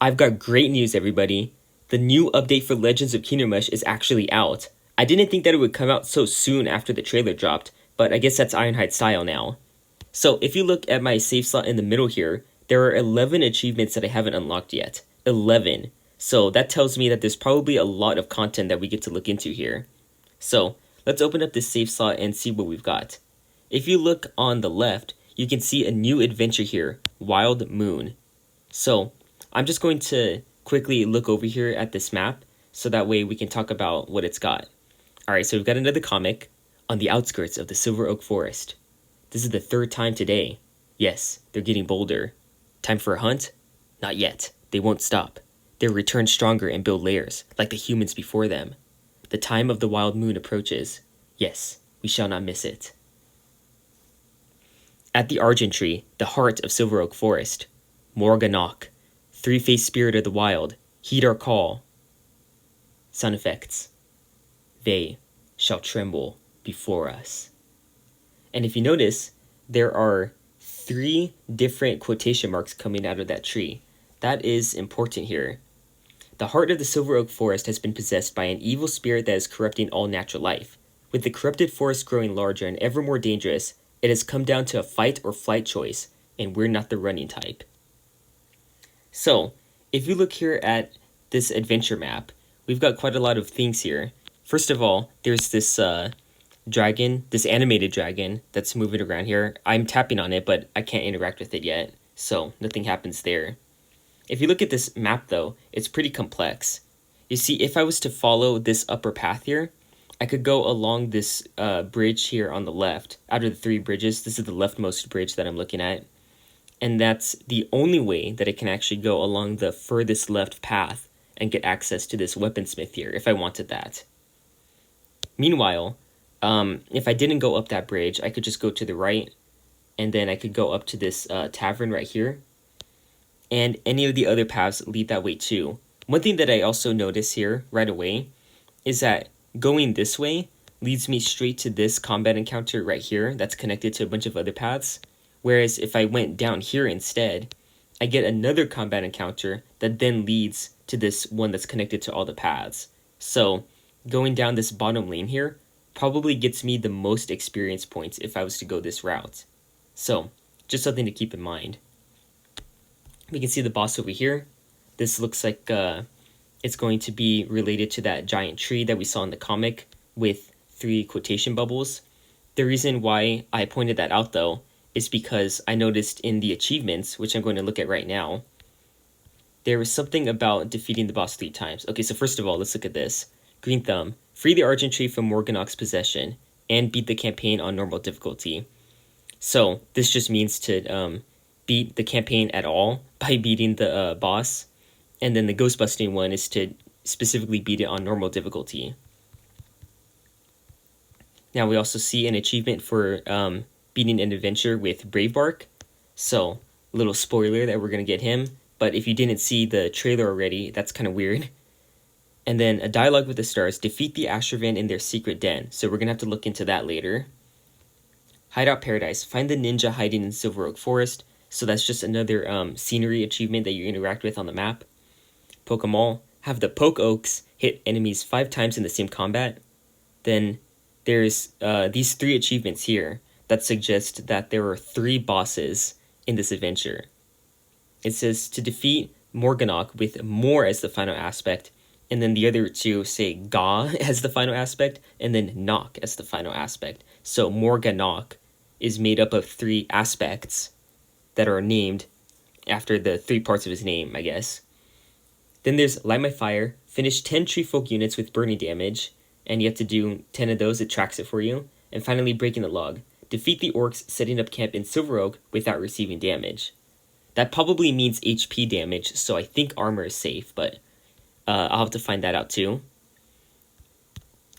I've got great news, everybody. The new update for Legends of Kingdom Rush is actually out. I didn't think that it would come out so soon after the trailer dropped, but I guess that's Ironhide style now. So if you look at my save slot in the middle here, there are 11 achievements that I haven't unlocked yet. 11. So that tells me that there's probably a lot of content that we get to look into here. So let's open up this save slot and see what we've got. If you look on the left, you can see a new adventure here, Wild Moon. So I'm just going to quickly look over here at this map so that way we can talk about what it's got. Alright, so we've got another comic on the outskirts of the Silver Oak Forest. This is the third time today. Yes, they're getting bolder. Time for a hunt? Not yet. They won't stop. They'll return stronger and build lairs, like the humans before them. The time of the wild moon approaches. Yes, we shall not miss it. At the Argent Tree, the heart of Silver Oak Forest. Morganach, three-faced spirit of the wild, heed our call. Sound effects. They shall tremble before us. And if you notice, there are 3 different quotation marks coming out of that tree. That is important here. The heart of the Silver Oak Forest has been possessed by an evil spirit that is corrupting all natural life. With the corrupted forest growing larger and ever more dangerous, it has come down to a fight or flight choice, and we're not the running type. So, if you look here at this adventure map, we've got quite a lot of things here. First of all, there's this dragon, this animated dragon that's moving around here. I'm tapping on it, but I can't interact with it yet, so nothing happens there. If you look at this map though, it's pretty complex. You see, if I was to follow this upper path here, I could go along this bridge here on the left. Out of the 3 bridges, this is the leftmost bridge that I'm looking at. And that's the only way that I can actually go along the furthest left path and get access to this weaponsmith here, if I wanted that. Meanwhile, if I didn't go up that bridge, I could just go to the right, and then I could go up to this tavern right here. And any of the other paths lead that way too. One thing that I also notice here right away is that going this way leads me straight to this combat encounter right here that's connected to a bunch of other paths. Whereas if I went down here instead, I get another combat encounter that then leads to this one that's connected to all the paths. So going down this bottom lane here probably gets me the most experience points if I was to go this route. So just something to keep in mind. We can see the boss over here. This looks like it's going to be related to that giant tree that we saw in the comic with 3 quotation bubbles. The reason why I pointed that out though is because I noticed in the achievements, which I'm going to look at right now, there was something about defeating the boss 3 times. Okay, so first of all, let's look at this. Green Thumb, free the Argent Tree from Morganach's possession, and beat the campaign on normal difficulty. So this just means to beat the campaign at all by beating the boss, and then the Ghostbusting one is to specifically beat it on normal difficulty. Now we also see an achievement for beating an adventure with Brave Bark. So, little spoiler that we're going to get him. But if you didn't see the trailer already, that's kind of weird. And then a dialogue with the stars. Defeat the Ashravan in their secret den. So we're going to have to look into that later. Hideout Paradise. Find the ninja hiding in Silver Oak Forest. So that's just another scenery achievement that you interact with on the map. Pokemon. Have the Poke Oaks hit enemies 5 times in the same combat. Then there's these 3 achievements here that suggest that there are 3 bosses in this adventure. It says to defeat Morganach with More as the final aspect, and then the other 2 say Ga as the final aspect, and then Knock as the final aspect. So Morganach is made up of 3 aspects that are named after the 3 parts of his name, I guess. Then there's Light My Fire, finish 10 Tree Folk units with burning damage, and you have to do 10 of those, it tracks it for you. And finally, Breaking the Log. Defeat the orcs setting up camp in Silver Oak without receiving damage. That probably means HP damage, so I think armor is safe, but I'll have to find that out too.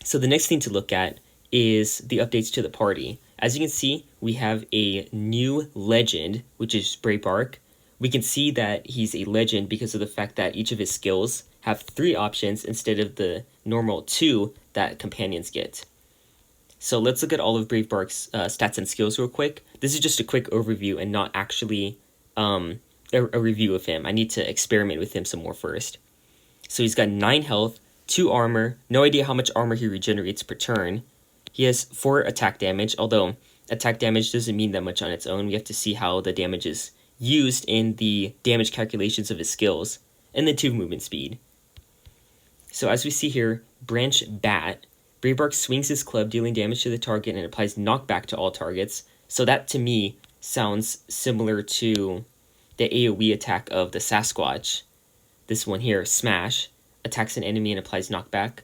So the next thing to look at is the updates to the party. As you can see, we have a new legend, which is Brave Bark. We can see that he's a legend because of the fact that each of his skills have 3 options instead of the normal 2 that companions get. So let's look at all of Brave Bark's stats and skills real quick. This is just a quick overview and not actually a review of him. I need to experiment with him some more first. So he's got 9 health, 2 armor, no idea how much armor he regenerates per turn. He has 4 attack damage, although attack damage doesn't mean that much on its own. We have to see how the damage is used in the damage calculations of his skills, and then 2 movement speed. So as we see here, Branch Bat, Bravebark swings his club, dealing damage to the target, and applies knockback to all targets. So that, to me, sounds similar to the AoE attack of the Sasquatch. This one here, Smash, attacks an enemy and applies knockback.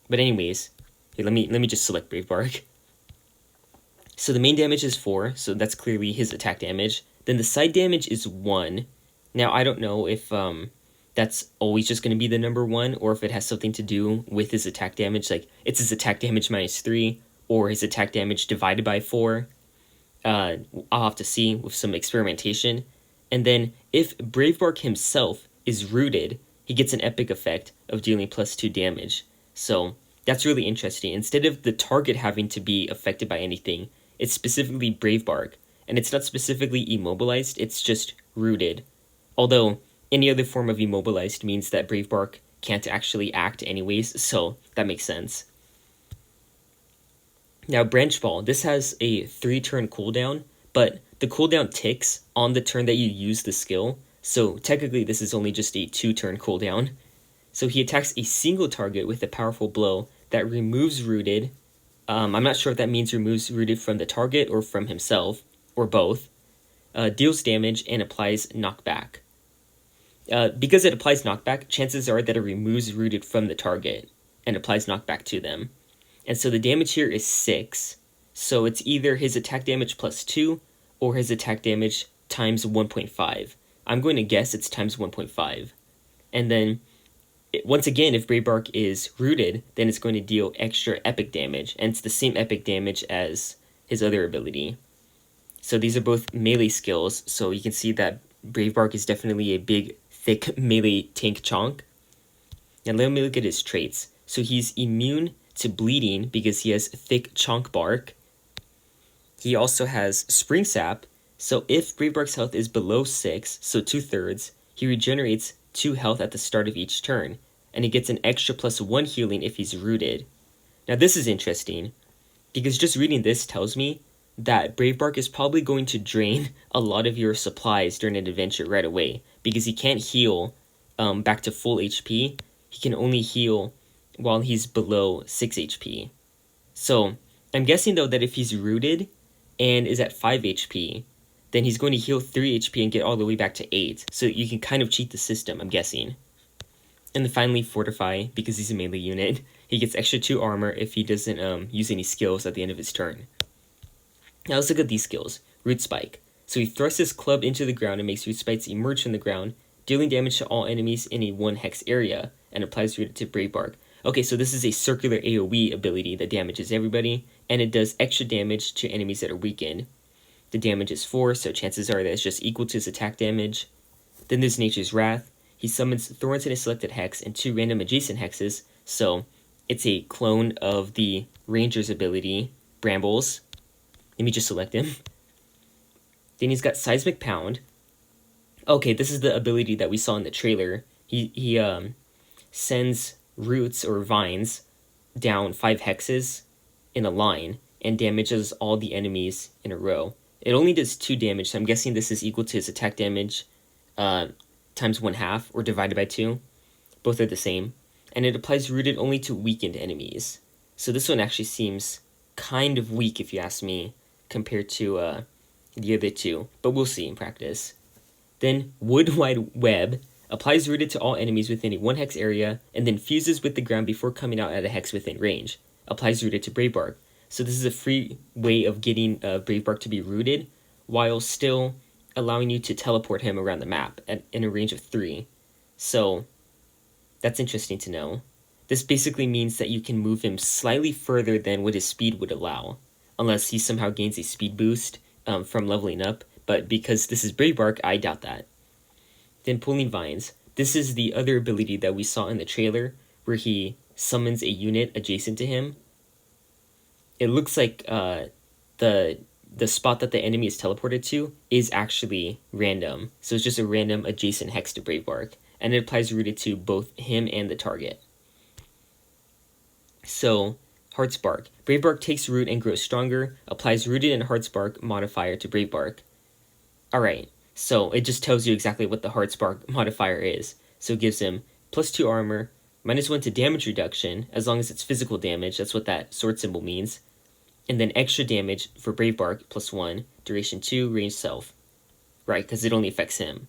But anyways, here, let me just select Bravebark. So the main damage is 4, so that's clearly his attack damage. Then the side damage is 1. Now, I don't know if that's always just going to be the number 1, or if it has something to do with his attack damage, like it's his attack damage minus 3, or his attack damage divided by 4. I'll have to see with some experimentation. And then if Bravebark himself is rooted, he gets an epic effect of dealing +2 damage. So that's really interesting. Instead of the target having to be affected by anything, it's specifically Bravebark. And it's not specifically immobilized, it's just rooted. Although any other form of immobilized means that Bravebark can't actually act anyways, so that makes sense. Now, Branch Ball, this has a 3-turn cooldown, but the cooldown ticks on the turn that you use the skill, so technically this is only just a 2-turn cooldown. So he attacks a single target with a powerful blow that removes rooted. I'm not sure if that means removes rooted from the target or from himself, or both. Deals damage and applies knockback. Because it applies knockback, chances are that it removes rooted from the target and applies knockback to them. And so the damage here is 6. So it's either his attack damage +2 or his attack damage times 1.5. I'm going to guess it's times 1.5. And then, once again, if Bravebark is rooted, then it's going to deal extra epic damage. And it's the same epic damage as his other ability. So these are both melee skills. So you can see that Bravebark is definitely a big, thick melee tank chonk. Now let me look at his traits. So he's immune to bleeding because he has thick chonk bark. He also has Spring Sap. So if Bravebark's health is below 6, so 2/3, he regenerates 2 health at the start of each turn, and he gets an extra +1 healing if he's rooted. Now this is interesting, because just reading this tells me that Bravebark is probably going to drain a lot of your supplies during an adventure right away, because he can't heal back to full HP. He can only heal while he's below 6 HP. So I'm guessing though that if he's rooted and is at 5 HP, then he's going to heal 3 HP and get all the way back to 8. So you can kind of cheat the system, I'm guessing. And then finally, Fortify, because he's a melee unit. He gets extra 2 armor if he doesn't use any skills at the end of his turn. Now let's look at these skills. Root Spike. So he thrusts his club into the ground and makes root spikes emerge from the ground, dealing damage to all enemies in a 1 hex area, and applies rooted to Bravebark. Okay, so this is a circular AoE ability that damages everybody, and it does extra damage to enemies that are weakened. The damage is 4, so chances are that it's just equal to his attack damage. Then there's Nature's Wrath. He summons thorns in a selected hex and 2 random adjacent hexes, so it's a clone of the Ranger's ability, Brambles. Let me just select him. Then he's got Seismic Pound. Okay, this is the ability that we saw in the trailer. He sends roots or vines down 5 hexes in a line and damages all the enemies in a row. It only does 2 damage, so I'm guessing this is equal to his attack damage times 1/2 or divided by 2. Both are the same. And it applies rooted only to weakened enemies. So this one actually seems kind of weak if you ask me compared to the other 2, but we'll see in practice. Then Wood Wide Web applies rooted to all enemies within a 1 hex area and then fuses with the ground before coming out at a hex within range. Applies rooted to Bravebark. So this is a free way of getting Bravebark to be rooted while still allowing you to teleport him around the map in a range of 3. So that's interesting to know. This basically means that you can move him slightly further than what his speed would allow, unless he somehow gains a speed boost from leveling up, but because this is Bravebark, I doubt that. Then Pulling Vines. This is the other ability that we saw in the trailer, where he summons a unit adjacent to him. It looks like the the spot that the enemy is teleported to is actually random. So it's just a random adjacent hex to Brave Bark, and it applies rooted to both him and the target. So, Heart's Bark. Brave Bark takes root and grows stronger, applies rooted and Heart's Bark modifier to Brave Bark. Alright, so it just tells you exactly what the Heart's Bark modifier is. So it gives him +2 armor, -1 to damage reduction, as long as it's physical damage, that's what that sword symbol means. And then extra damage for Brave Bark, +1, duration 2, range self. Right, because it only affects him.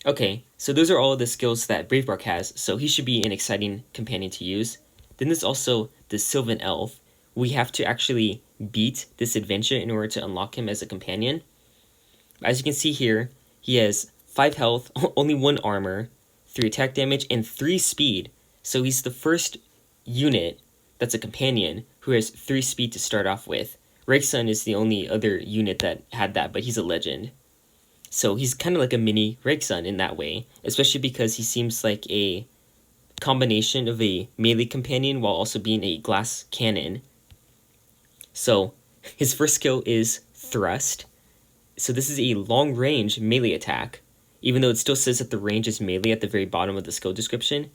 Okay, so those are all of the skills that Brave Bark has, so he should be an exciting companion to use. Then there's also the Sylvan Elf. We have to actually beat this adventure in order to unlock him as a companion. As you can see here, he has 5 health, only 1 armor, 3 attack damage, and 3 speed. So he's the first unit that's a companion who has 3 speed to start off with. Rexun is the only other unit that had that, but he's a legend. So he's kind of like a mini Rexun in that way, especially because he seems like a combination of a melee companion while also being a glass cannon. So his first skill is Thrust. So this is a long-range melee attack. Even though it still says that the range is melee at the very bottom of the skill description,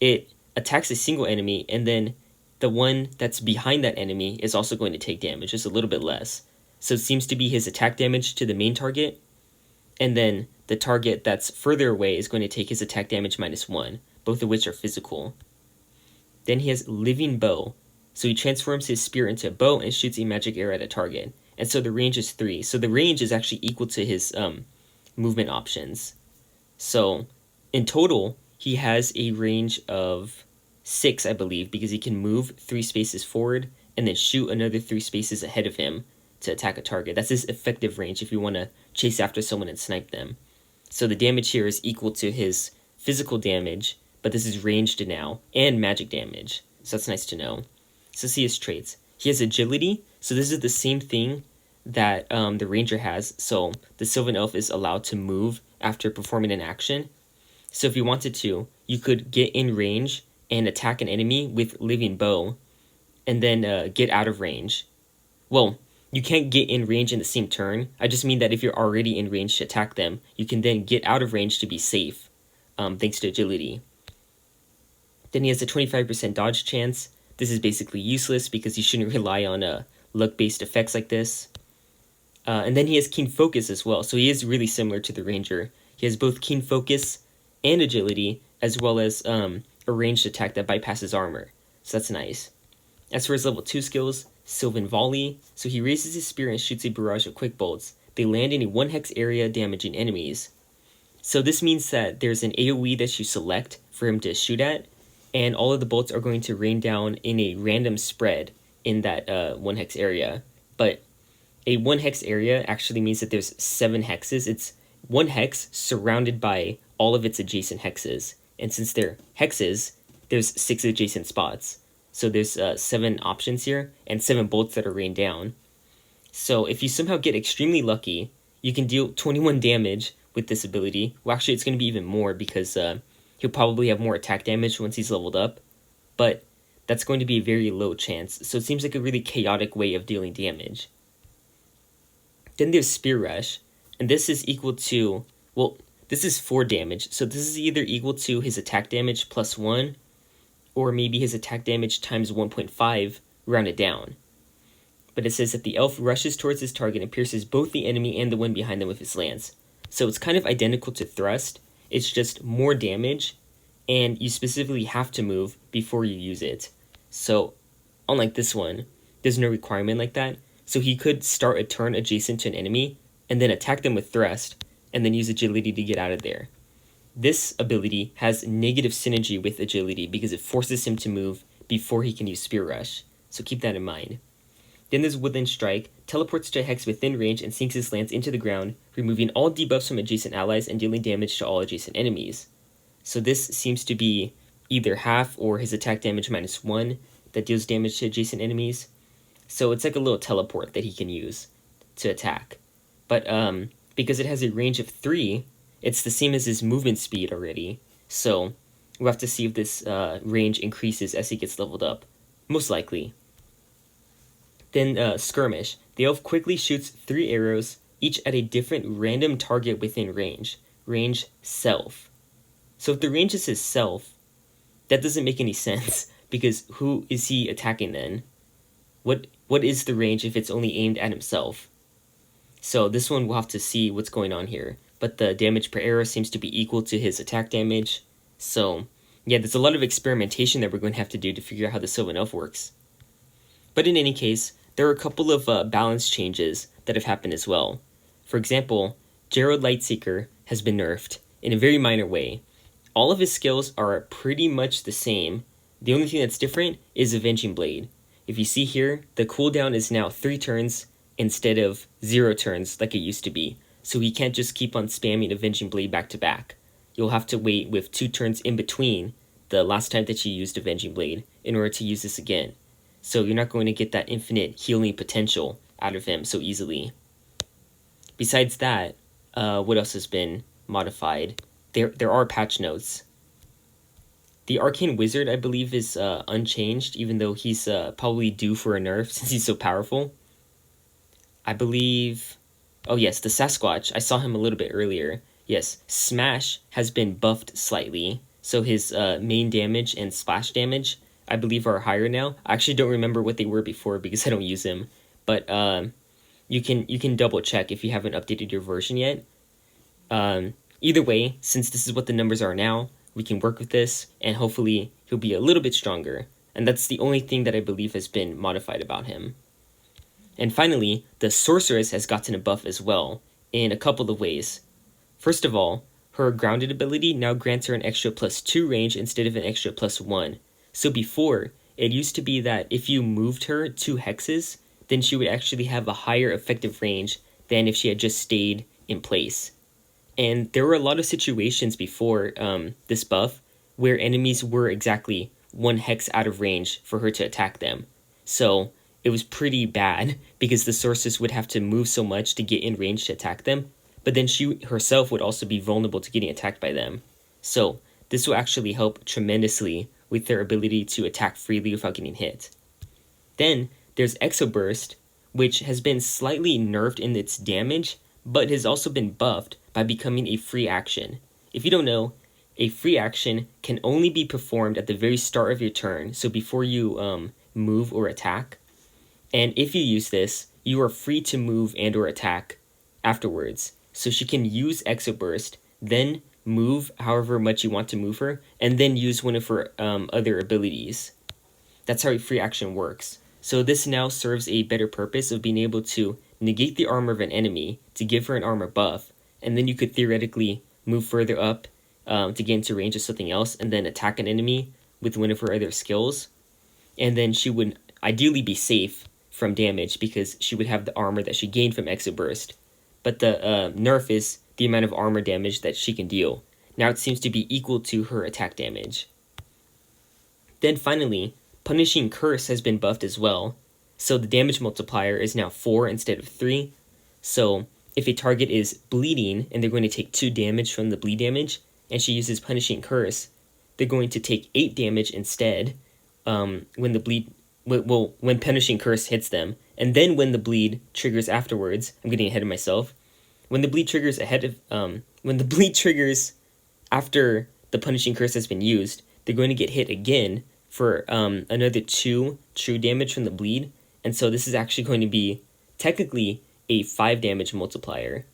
it attacks a single enemy, and then the one that's behind that enemy is also going to take damage, just a little bit less. So it seems to be his attack damage to the main target, and then the target that's further away is going to take his attack damage -1, both of which are physical. Then he has Living Bow. So he transforms his spear into a bow and shoots a magic arrow at a target. And so the range is 3. So the range is actually equal to his movement options. So in total, he has a range of 6, I believe, because he can move 3 spaces forward and then shoot another 3 spaces ahead of him to attack a target. That's his effective range if you want to chase after someone and snipe them. So the damage here is equal to his physical damage, but this is ranged now, and magic damage. So that's nice to know. So see his traits. He has agility, so this is the same thing that the ranger has. So the Sylvan Elf is allowed to move after performing an action. So if you wanted to, you could get in range and attack an enemy with Living Bow, and then get out of range. Well, you can't get in range in the same turn. I just mean that if you're already in range to attack them, you can then get out of range to be safe, thanks to agility. Then he has a 25% dodge chance. This is basically useless because you shouldn't rely on luck-based effects like this. And then he has Keen Focus as well, so he is really similar to the Ranger. He has both Keen Focus and agility, as well as a ranged attack that bypasses armor. So that's nice. As for his level 2 skills, Sylvan Volley. So he raises his spear and shoots a barrage of quick bolts. They land in a 1-hex area, damaging enemies. So this means that there's an AoE that you select for him to shoot at, and all of the bolts are going to rain down in a random spread in that 1-hex area. But a 1-hex area actually means that there's 7 hexes. It's 1 hex surrounded by all of its adjacent hexes. And since they're hexes, there's 6 adjacent spots. So there's 7 options here, and 7 bolts that are rained down. So if you somehow get extremely lucky, you can deal 21 damage with this ability. Well, actually, it's going to be even more because he'll probably have more attack damage once he's leveled up. But that's going to be a very low chance. So it seems like a really chaotic way of dealing damage. Then there's Spear Rush, and this is equal to, well, this is 4 damage. So this is either equal to his attack damage +1, or maybe his attack damage times 1.5, rounded down. But it says that the elf rushes towards his target and pierces both the enemy and the one behind them with his lance. So it's kind of identical to Thrust, it's just more damage, and you specifically have to move before you use it. So, unlike this one, there's no requirement like that. So he could start a turn adjacent to an enemy, and then attack them with Thrust, and then use agility to get out of there. This ability has negative synergy with agility because it forces him to move before he can use Spear Rush, so keep that in mind. Then there's Woodland Strike, teleports to a hex within range and sinks his lance into the ground, removing all debuffs from adjacent allies and dealing damage to all adjacent enemies. So this seems to be either half or his attack damage -1 that deals damage to adjacent enemies. So it's like a little teleport that he can use to attack. But because it has a range of 3, it's the same as his movement speed already. So we'll have to see if this range increases as he gets leveled up. Most likely. Then Skirmish. The elf quickly shoots 3 arrows, each at a different random target within range. Range self. So if the range is his self, that doesn't make any sense, because who is he attacking then? What is the range if it's only aimed at himself? So this one we'll have to see what's going on here. But the damage per arrow seems to be equal to his attack damage. So yeah, there's a lot of experimentation that we're going to have to do to figure out how the Sylvan Elf works. But in any case, there are a couple of balance changes that have happened as well. For example, Gerald Lightseeker has been nerfed in a very minor way. All of his skills are pretty much the same. The only thing that's different is Avenging Blade. If you see here, the cooldown is now 3 turns instead of 0 turns like it used to be. So he can't just keep on spamming Avenging Blade back to back. You'll have to wait with 2 turns in between the last time that you used Avenging Blade in order to use this again. So you're not going to get that infinite healing potential out of him so easily. Besides that, what else has been modified? There are patch notes. The Arcane Wizard, I believe, is unchanged, even though he's probably due for a nerf since he's so powerful. I believe... Oh yes, the Sasquatch. I saw him a little bit earlier. Yes, Smash has been buffed slightly, so his main damage and splash damage, I believe, are higher now. I actually don't remember what they were before because I don't use them, but you can double check if you haven't updated your version yet. Either way, since this is what the numbers are now, we can work with this, and hopefully he'll be a little bit stronger. And that's the only thing that I believe has been modified about him. And finally, the Sorceress has gotten a buff as well, in a couple of ways. First of all, her grounded ability now grants her an extra +2 range instead of an extra +1. So before, it used to be that if you moved her 2 hexes, then she would actually have a higher effective range than if she had just stayed in place. And there were a lot of situations before this buff where enemies were exactly 1 hex out of range for her to attack them. So it was pretty bad because the Sorceress would have to move so much to get in range to attack them, but then she herself would also be vulnerable to getting attacked by them. So this will actually help tremendously with their ability to attack freely without getting hit. Then there's Exoburst, which has been slightly nerfed in its damage, but has also been buffed by becoming a free action. If you don't know, a free action can only be performed at the very start of your turn, so before you move or attack. And if you use this, you are free to move and or attack afterwards. So she can use Exoburst, then move however much you want to move her, and then use one of her other abilities. That's how a free action works. So this now serves a better purpose of being able to negate the armor of an enemy to give her an armor buff, and then you could theoretically move further up to get into range of something else, and then attack an enemy with one of her other skills. And then she would ideally be safe from damage because she would have the armor that she gained from Exoburst. But the nerf is the amount of armor damage that she can deal. Now it seems to be equal to her attack damage. Then finally, Punishing Curse has been buffed as well. So the damage multiplier is now 4 instead of 3. So if a target is bleeding and they're going to take 2 damage from the bleed damage, and she uses Punishing Curse, they're going to take 8 damage instead when Punishing Curse hits them. And then when the bleed triggers afterwards, I'm getting ahead of myself. When the bleed triggers after the Punishing Curse has been used, they're going to get hit again for another 2 true damage from the bleed. And so this is actually going to be technically a 5 damage multiplier.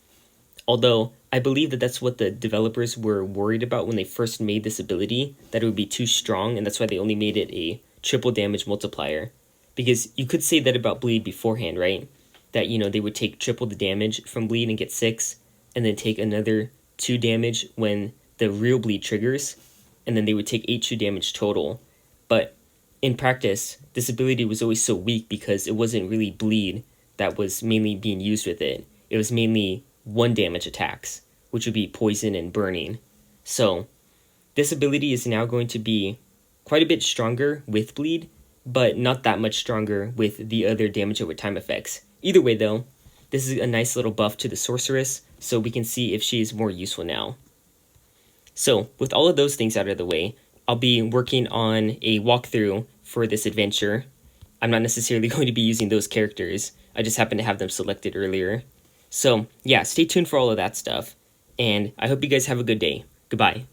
Although I believe that that's what the developers were worried about when they first made this ability, that it would be too strong, and that's why they only made it a triple damage multiplier. Because you could say that about bleed beforehand, right? That, they would take triple the damage from bleed and get 6, and then take another 2 damage when the real bleed triggers, and then they would take 8 true damage total. But in practice, this ability was always so weak because it wasn't really bleed that was mainly being used with it. It was mainly 1 damage attacks, which would be poison and burning. So this ability is now going to be quite a bit stronger with bleed, but not that much stronger with the other damage over time effects. Either way though, this is a nice little buff to the Sorceress, so we can see if she is more useful now. So with all of those things out of the way, I'll be working on a walkthrough for this adventure, I'm not necessarily going to be using those characters. I just happen to have them selected earlier. So, yeah, stay tuned for all of that stuff. And I hope you guys have a good day. Goodbye.